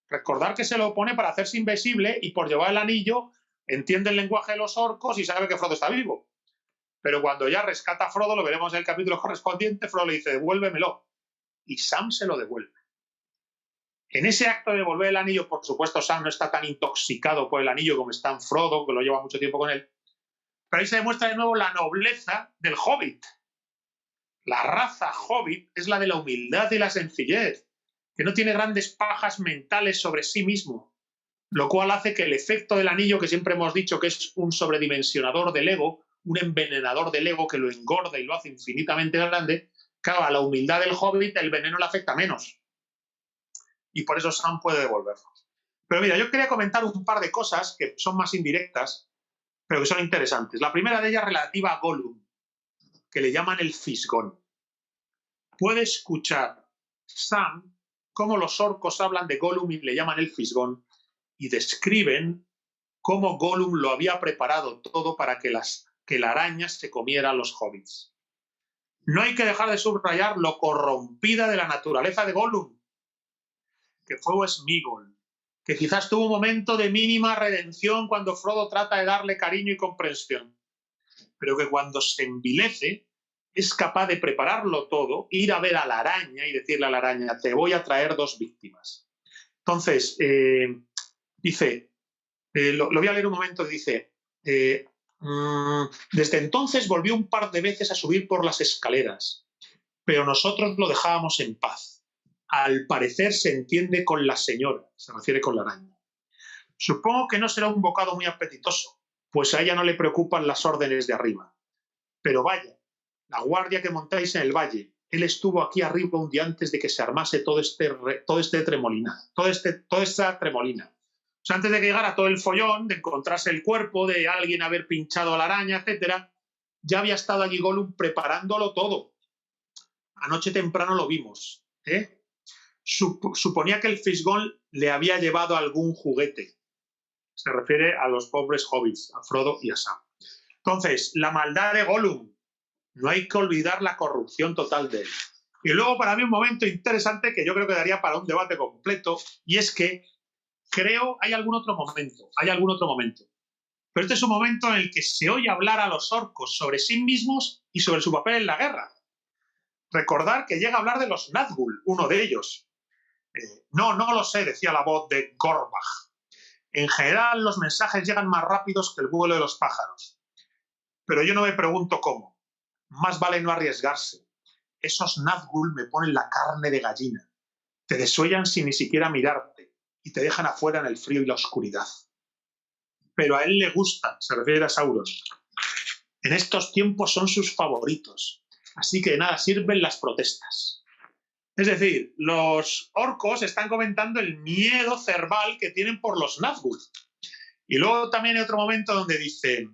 Recordar que se lo pone para hacerse invisible y por llevar el anillo entiende el lenguaje de los orcos y sabe que Frodo está vivo. Pero cuando ya rescata a Frodo, lo veremos en el capítulo correspondiente, Frodo le dice: devuélvemelo. Y Sam se lo devuelve. En ese acto de devolver el anillo, por supuesto, Sam no está tan intoxicado por el anillo como está en Frodo, que lo lleva mucho tiempo con él. Pero ahí se demuestra de nuevo la nobleza del hobbit. La raza hobbit es la de la humildad y la sencillez, que no tiene grandes pajas mentales sobre sí mismo, lo cual hace que el efecto del anillo, que siempre hemos dicho que es un sobredimensionador del ego, un envenenador del ego que lo engorda y lo hace infinitamente grande, claro, a la humildad del hobbit el veneno le afecta menos. Y por eso Sam puede devolverlo. Pero mira, yo quería comentar un par de cosas que son más indirectas, pero que son interesantes. La primera de ellas relativa a Gollum, que le llaman el Fisgón. Puede escuchar Sam cómo los orcos hablan de Gollum y le llaman el Fisgón, y describen cómo Gollum lo había preparado todo para que la araña se comiera a los hobbits. No hay que dejar de subrayar lo corrompida de la naturaleza de Gollum, que fue Sméagol, que quizás tuvo un momento de mínima redención cuando Frodo trata de darle cariño y comprensión, pero que cuando se envilece es capaz de prepararlo todo, ir a ver a la araña y decirle a la araña: te voy a traer 2 víctimas. Entonces, dice, lo voy a leer un momento, dice: desde entonces volvió un par de veces a subir por las escaleras, pero nosotros lo dejábamos en paz. Al parecer se entiende con la señora, se refiere con la araña. Supongo que no será un bocado muy apetitoso, pues a ella no le preocupan las órdenes de arriba. Pero vaya, la guardia que montáis en el valle, él estuvo aquí arriba un día antes de que se armase toda esta tremolina. O sea, antes de que llegara todo el follón, de encontrarse el cuerpo de alguien haber pinchado a la araña, etc., ya había estado allí Gollum preparándolo todo. Anoche temprano lo vimos, ¿eh? Suponía que el Fisgón le había llevado algún juguete. Se refiere a los pobres hobbits, a Frodo y a Sam. Entonces, la maldad de Gollum, no hay que olvidar la corrupción total de él. Y luego, para mí, un momento interesante que yo creo que daría para un debate completo, y es que hay algún otro momento. Pero este es un momento en el que se oye hablar a los orcos sobre sí mismos y sobre su papel en la guerra. Recordar que llega a hablar de los Nazgûl, uno de ellos. No lo sé, decía la voz de Gorbach. En general, los mensajes llegan más rápidos que el vuelo de los pájaros. Pero yo no me pregunto cómo. Más vale no arriesgarse. Esos Nazgûl me ponen la carne de gallina. te desuellan sin ni siquiera mirarte y te dejan afuera en el frío y la oscuridad. Pero a él le gusta, se refiere a Sauron. En estos tiempos son sus favoritos, así que de nada sirven las protestas. Es decir, los orcos están comentando el miedo cerval que tienen por los Nazgûl. Y luego también hay otro momento donde dice,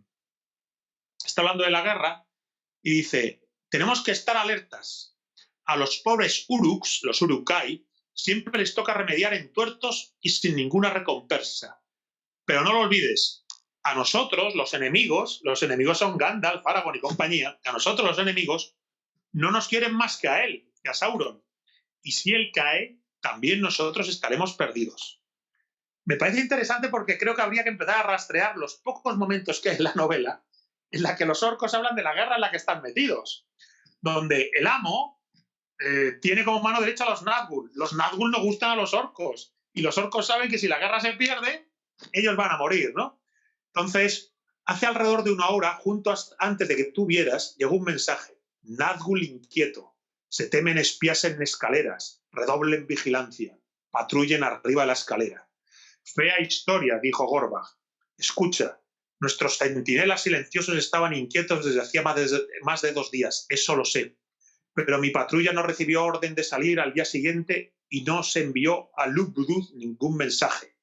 está hablando de la guerra, y dice, tenemos que estar alertas. A los pobres Uruks, los Uruk-hai, siempre les toca remediar entuertos y sin ninguna recompensa. Pero no lo olvides, a nosotros, los enemigos son Gandalf, Aragorn y compañía, a nosotros los enemigos no nos quieren más que a él, que a Sauron. Y si él cae, también nosotros estaremos perdidos. Me parece interesante porque creo que habría que empezar a rastrear los pocos momentos que hay en la novela en la que los orcos hablan de la guerra en la que están metidos, donde el amo tiene como mano derecha a los Nazgûl. Los Nazgûl no gustan a los orcos y los orcos saben que si la guerra se pierde, ellos van a morir, ¿no? Entonces, hace alrededor de una hora, antes de que tú vieras, llegó un mensaje. Nazgûl inquieto. Se temen espías en escaleras. Redoblen vigilancia. Patrullen arriba de la escalera. Fea historia, dijo Gorbag. Escucha, nuestros centinelas silenciosos estaban inquietos desde hacía más de 2 días. Eso lo sé. Pero mi patrulla no recibió orden de salir al día siguiente y no se envió a Lugdud ningún mensaje.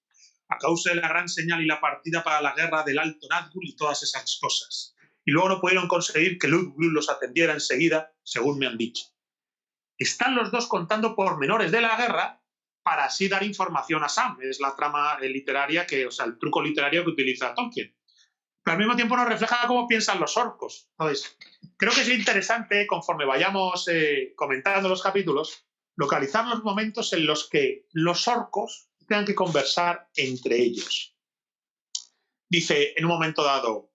A causa de la gran señal y la partida para la guerra del Alto Nazgûl y todas esas cosas. Y luego no pudieron conseguir que Lugdud los atendiera enseguida, según me han dicho. Están los dos contando pormenores de la guerra para así dar información a Sam. Es la trama literaria, el truco literario que utiliza Tolkien. Pero al mismo tiempo nos refleja cómo piensan los orcos. Entonces, creo que es interesante, conforme vayamos comentando los capítulos, localizar los momentos en los que los orcos tengan que conversar entre ellos. Dice en un momento dado,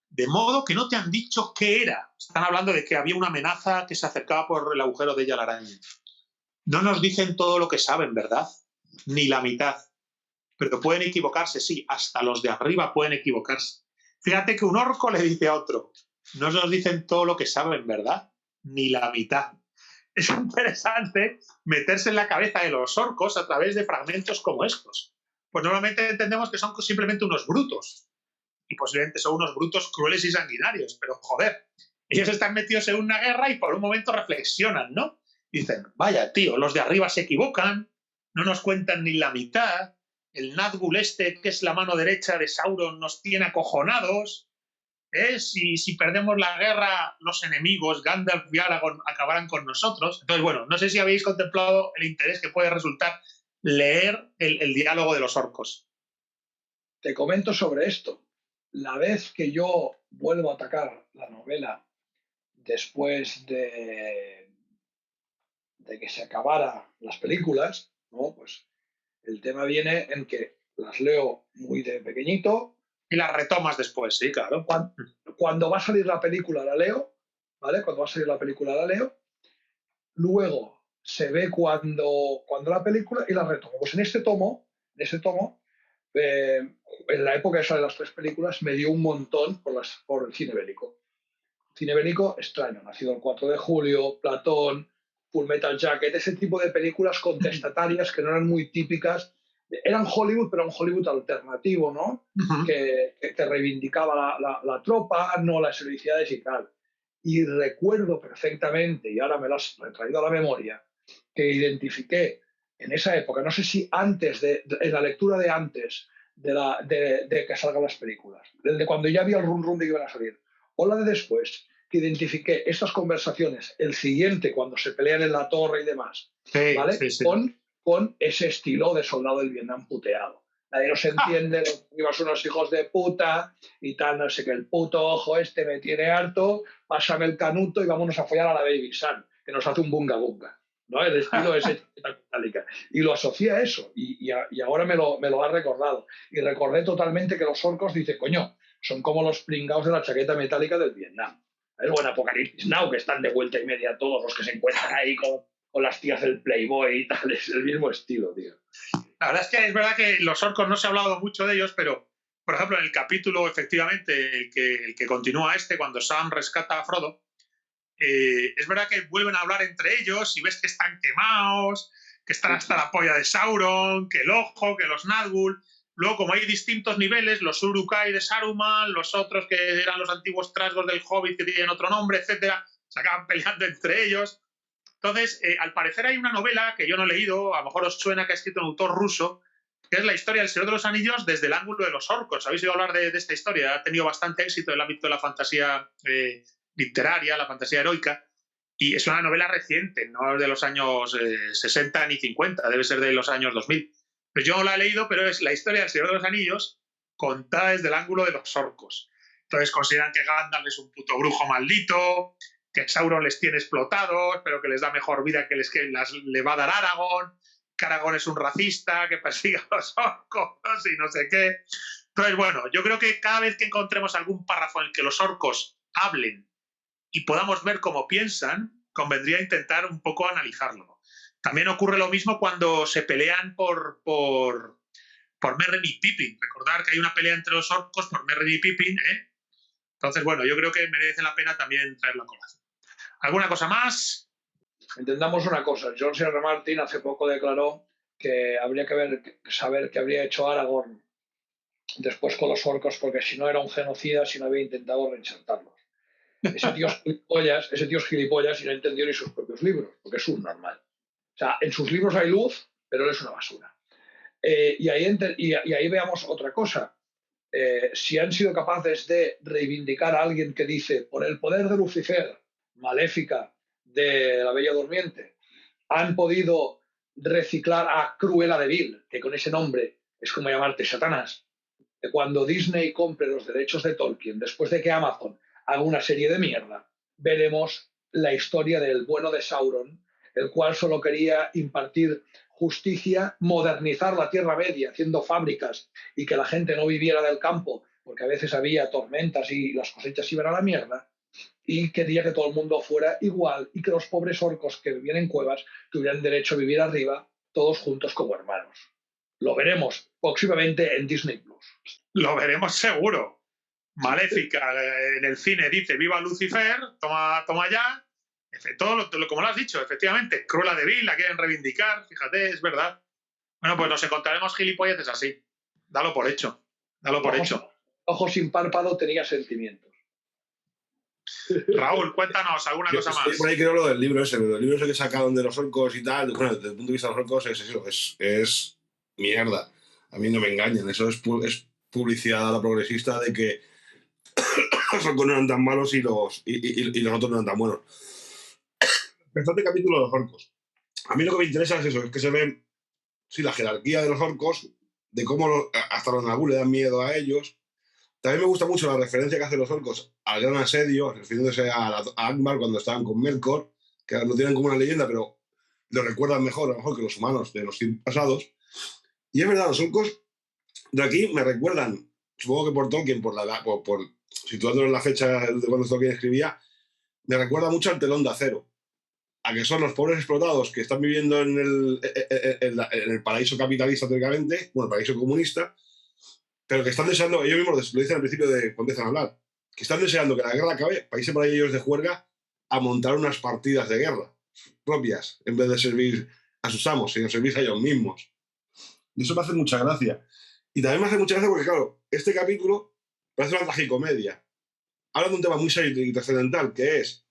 de modo que no te han dicho qué era. Están hablando de que había una amenaza que se acercaba por el agujero de Yalaraña. No nos dicen todo lo que saben, ¿verdad? Ni la mitad. Pero pueden equivocarse, sí, hasta los de arriba pueden equivocarse. Fíjate que un orco le dice a otro, no nos dicen todo lo que saben, ¿verdad? Ni la mitad. Es interesante meterse en la cabeza de los orcos a través de fragmentos como estos. Pues normalmente entendemos que son simplemente unos brutos. Y posiblemente son unos brutos crueles y sanguinarios. Pero, joder, ellos están metidos en una guerra y por un momento reflexionan, ¿no? Dicen, vaya, tío, los de arriba se equivocan, no nos cuentan ni la mitad, el Nazgûl que es la mano derecha de Sauron, nos tiene acojonados. Si perdemos la guerra, los enemigos, Gandalf y Aragorn, acabarán con nosotros. Entonces, bueno, no sé si habéis contemplado el interés que puede resultar leer el diálogo de los orcos.
Te comento sobre esto. La vez que yo vuelvo a atacar la novela después de que se acabaran las películas, ¿no? Pues el tema viene en que las leo muy de pequeñito.
Y las retomas después, sí, claro.
Cuando va a salir la película la leo, ¿vale? Cuando va a salir la película la leo. Luego se ve cuando la película y la retomo. Pues en ese tomo, en la época esa de las 3 películas, me dio un montón por el cine bélico. Cine bélico extraño, nacido el 4 de julio, Platón, Full Metal Jacket, ese tipo de películas contestatarias que no eran muy típicas. Eran Hollywood, pero un Hollywood alternativo, ¿no?
Uh-huh.
Que reivindicaba la tropa, no las heroicidades y tal. Y recuerdo perfectamente, y ahora me lo has traído a la memoria, que identifiqué en esa época, no sé si antes, en la lectura de antes de que salgan las películas, desde cuando ya había el rum de que iban a salir, o la de después, que identifiqué estas conversaciones, el siguiente, cuando se pelean en la torre y demás,
sí,
¿vale?
Sí, sí.
Con ese estilo de soldado del Vietnam puteado. Nadie nos entiende, los unos hijos de puta y tal, no sé qué, el puto ojo me tiene harto, pásame el canuto y vámonos a follar a la Baby Sun, que nos hace un bunga bunga, ¿no? El estilo ese metálica. Y lo asocié a eso, y ahora me lo ha recordado. Y recordé totalmente que los orcos dicen, coño, son como los pringaos de la chaqueta metálica del Vietnam. Es buen Apocalipsis Now, que están de vuelta y media todos los que se encuentran ahí con las tías del Playboy y tal, es el mismo estilo, tío.
La verdad es verdad que los orcos no se ha hablado mucho de ellos, pero, por ejemplo, en el capítulo, efectivamente, el que continúa cuando Sam rescata a Frodo, es verdad que vuelven a hablar entre ellos y ves que están quemados que están hasta la polla de Sauron, que el ojo, que los Nazgûl. Luego, como hay distintos niveles, los Uruk-hai de Saruman, los otros que eran los antiguos trasgos del Hobbit que tienen otro nombre, etcétera, se acaban peleando entre ellos. Entonces, al parecer hay una novela que yo no he leído, a lo mejor os suena, que ha escrito un autor ruso, que es la historia del Señor de los Anillos desde el ángulo de los orcos. ¿Habéis oído hablar de esta historia? Ha tenido bastante éxito en el ámbito de la fantasía literaria, la fantasía heroica, y es una novela reciente, no es de los años 60 ni 50, debe ser de los años 2000. Pues yo no la he leído, pero es la historia del Señor de los Anillos contada desde el ángulo de los orcos. Entonces consideran que Gandalf es un puto brujo maldito, que Sauron les tiene explotados, pero que les da mejor vida que le va a dar Aragorn, que Aragorn es un racista, que persigue a los orcos y no sé qué. Entonces, bueno, yo creo que cada vez que encontremos algún párrafo en el que los orcos hablen y podamos ver cómo piensan, convendría intentar un poco analizarlo. También ocurre lo mismo cuando se pelean por Merry y Pippin. Recordar que hay una pelea entre los orcos por Merry y Pippin, ¿eh? Entonces, bueno, yo creo que merece la pena también traerlo a colación. ¿Alguna cosa más?
Entendamos una cosa. George R. R. Martin hace poco declaró que habría que saber qué habría hecho Aragorn después con los orcos, porque si no era un genocida, si no había intentado reinsertarlos. Ese tío es gilipollas y no entendió ni sus propios libros, porque es un normal. O sea, en sus libros hay luz, pero él es una basura. Y ahí veamos otra cosa. Si han sido capaces de reivindicar a alguien que dice, por el poder de Lucifer, maléfica de la Bella Durmiente, han podido reciclar a Cruella de Vil, que con ese nombre es como llamarte Satanás. Cuando Disney compre los derechos de Tolkien, después de que Amazon haga una serie de mierda, veremos la historia del bueno de Sauron, el cual solo quería impartir justicia, modernizar la Tierra Media, haciendo fábricas y que la gente no viviera del campo, porque a veces había tormentas y las cosechas iban a la mierda, y quería que todo el mundo fuera igual y que los pobres orcos que vivían en cuevas tuvieran derecho a vivir arriba, todos juntos como hermanos. Lo veremos próximamente en Disney Plus.
Lo veremos seguro. Maléfica en el cine dice viva Lucifer, toma ya. Todo como lo has dicho, efectivamente, Cruella de Vil la quieren reivindicar, fíjate, es verdad. Bueno, pues nos encontraremos gilipolleces así. Dalo por hecho.
Ojo sin párpado tenía sentimientos.
Raúl, cuéntanos alguna cosa más.
Por ahí creo lo del libro ese, los libros que sacaron de los orcos y tal. Bueno, desde el punto de vista de los orcos es mierda. A mí no me engañan, eso es publicidad a la progresista de que los orcos no eran tan malos y los otros no eran tan buenos. Este capítulo de los orcos. A mí lo que me interesa es eso, es que se ve la jerarquía de los orcos, de cómo hasta los Nazgûl le dan miedo a ellos. También me gusta mucho la referencia que hacen los orcos al gran asedio, refiriéndose a Angmar cuando estaban con Melkor, que lo tienen como una leyenda, pero lo recuerdan mejor, a lo mejor que los humanos de los tiempos pasados. Y es verdad, los orcos de aquí me recuerdan, supongo que por Tolkien, por situándolo en la fecha de cuando Tolkien escribía, me recuerda mucho al Telón de Acero, a que son los pobres explotados que están viviendo en el paraíso capitalista, teóricamente, bueno, el paraíso comunista, pero que están deseando, ellos mismos lo dicen al principio de cuando empiezan a hablar, que están deseando que la guerra acabe para irse por ahí ellos de juerga a montar unas partidas de guerra propias, en vez de servir a sus amos, sino servir a ellos mismos. Y eso me hace mucha gracia. Y también me hace mucha gracia porque, claro, este capítulo parece una tragicomedia. Habla de un tema muy serio y trascendental, que es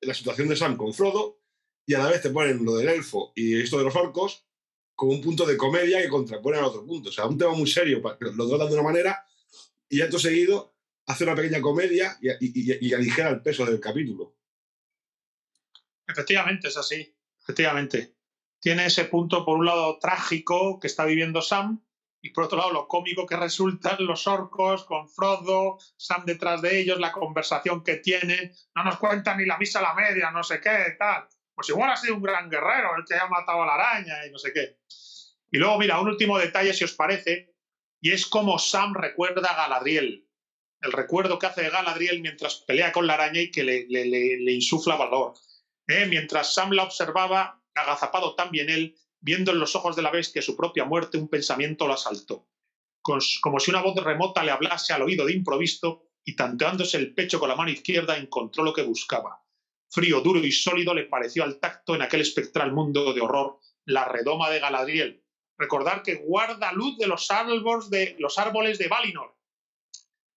la situación de Sam con Frodo, y a la vez te ponen lo del elfo y esto de los orcos como un punto de comedia que contrapone al otro punto. O sea, un tema muy serio, lo tratan de una manera y acto seguido hace una pequeña comedia y aligera el peso del capítulo.
Efectivamente, es así. Efectivamente. Tiene ese punto, por un lado, trágico que está viviendo Sam, y por otro lado, lo cómico que resultan los orcos con Frodo, Sam detrás de ellos, la conversación que tienen. No nos cuentan ni la misa a la media, no sé qué, tal. Pues igual ha sido un gran guerrero el que ha matado a la araña y no sé qué. Y luego, mira, un último detalle, si os parece, y es cómo Sam recuerda a Galadriel. El recuerdo que hace de Galadriel mientras pelea con la araña y que le insufla valor. Mientras Sam la observaba, agazapado también él, viendo en los ojos de la bestia su propia muerte, un pensamiento lo asaltó. Como si una voz remota le hablase al oído de improviso, y tanteándose el pecho con la mano izquierda encontró lo que buscaba. Frío, duro y sólido le pareció al tacto en aquel espectral mundo de horror la redoma de Galadriel. Recordar que guarda luz de los árboles de Valinor,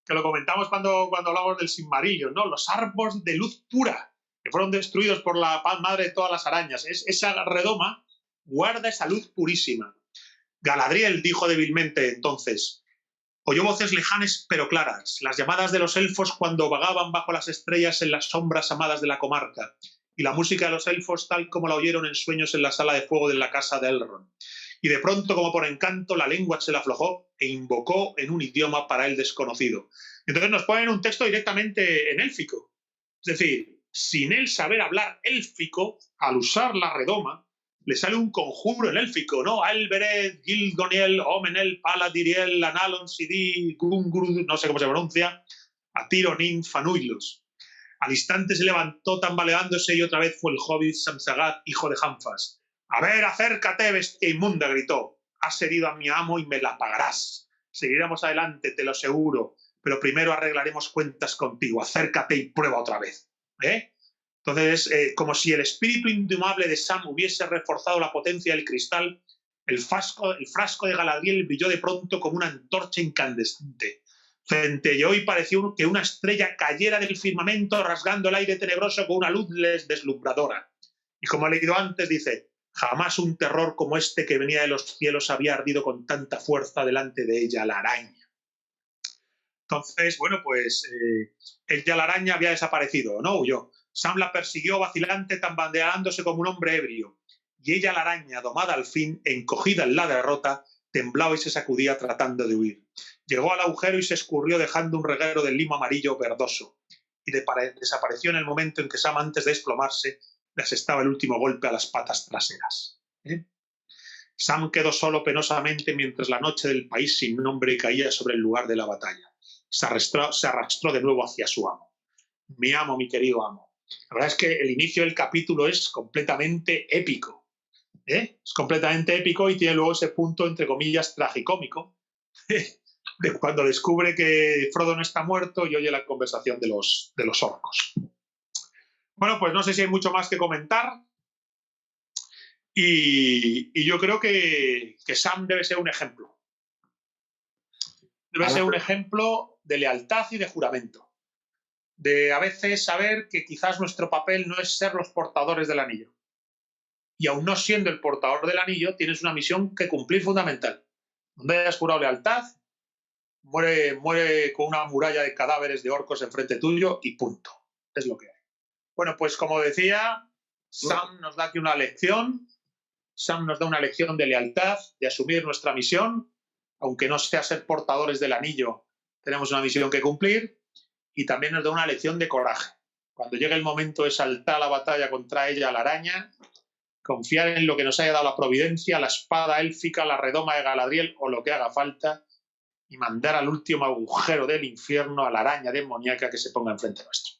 que lo comentamos cuando hablamos del Silmarillion, ¿no? Los árboles de luz pura, que fueron destruidos por la madre de todas las arañas. Esa redoma guarda esa luz purísima. Galadriel dijo débilmente entonces: oyó voces lejanas pero claras, las llamadas de los elfos cuando vagaban bajo las estrellas en las sombras amadas de la comarca, y la música de los elfos tal como la oyeron en sueños en la sala de fuego de la casa de Elrond. Y de pronto, como por encanto, la lengua se le aflojó e invocó en un idioma para él desconocido. Entonces nos ponen un texto directamente en élfico. Es decir, sin él saber hablar élfico, al usar la redoma, le sale un conjuro en élfico, ¿no? Alberet, Gilgoniel, Omenel, Paladiriel, Análon, Sidí, Gungrud, no sé cómo se pronuncia, Atironin, Fanuilos. Al instante se levantó tambaleándose y otra vez fue el hobbit Samsagat, hijo de Hanfas. «A ver, acércate, bestia inmunda», gritó. «Has herido a mi amo y me la pagarás. Seguiremos adelante, te lo aseguro, pero primero arreglaremos cuentas contigo. Acércate y prueba otra vez». Entonces, como si el espíritu indomable de Sam hubiese reforzado la potencia del cristal, el frasco de Galadriel brilló de pronto como una antorcha incandescente. Centelleó y pareció que una estrella cayera del firmamento rasgando el aire tenebroso con una luz deslumbradora. Y como he leído antes, dice: jamás un terror como este que venía de los cielos había ardido con tanta fuerza delante de ella, la araña. Entonces, bueno, pues ella, la araña, había desaparecido, ¿no? Huyó. Sam la persiguió vacilante, tambaleándose como un hombre ebrio. Y ella, la araña, domada al fin, encogida en la derrota, temblaba y se sacudía tratando de huir. Llegó al agujero y se escurrió dejando un reguero de limo amarillo verdoso. Y desapareció en el momento en que Sam, antes de desplomarse, le asestaba el último golpe a las patas traseras. Sam quedó solo penosamente mientras la noche del país sin nombre caía sobre el lugar de la batalla. Se arrastró de nuevo hacia su amo. Mi amo, mi querido amo. La verdad es que el inicio del capítulo es completamente épico. Es completamente épico y tiene luego ese punto, entre comillas, tragicómico, de cuando descubre que Frodo no está muerto y oye la conversación de los orcos. Bueno, pues no sé si hay mucho más que comentar. Y yo creo que Sam debe ser un ejemplo. Debe ser un ejemplo de lealtad y de juramento. De a veces saber que quizás nuestro papel no es ser los portadores del anillo. Y aún no siendo el portador del anillo, tienes una misión que cumplir fundamental. Donde hayas jurado lealtad, muere con una muralla de cadáveres de orcos enfrente tuyo y punto. Es lo que hay. Bueno, pues como decía, Sam nos da aquí una lección. Sam nos da una lección de lealtad, de asumir nuestra misión. Aunque no sea ser portadores del anillo, tenemos una misión que cumplir. Y también nos da una lección de coraje. Cuando llegue el momento de saltar a la batalla contra ella, la araña, confiar en lo que nos haya dado la providencia, la espada élfica, la redoma de Galadriel o lo que haga falta, y mandar al último agujero del infierno a la araña demoníaca que se ponga enfrente nuestro.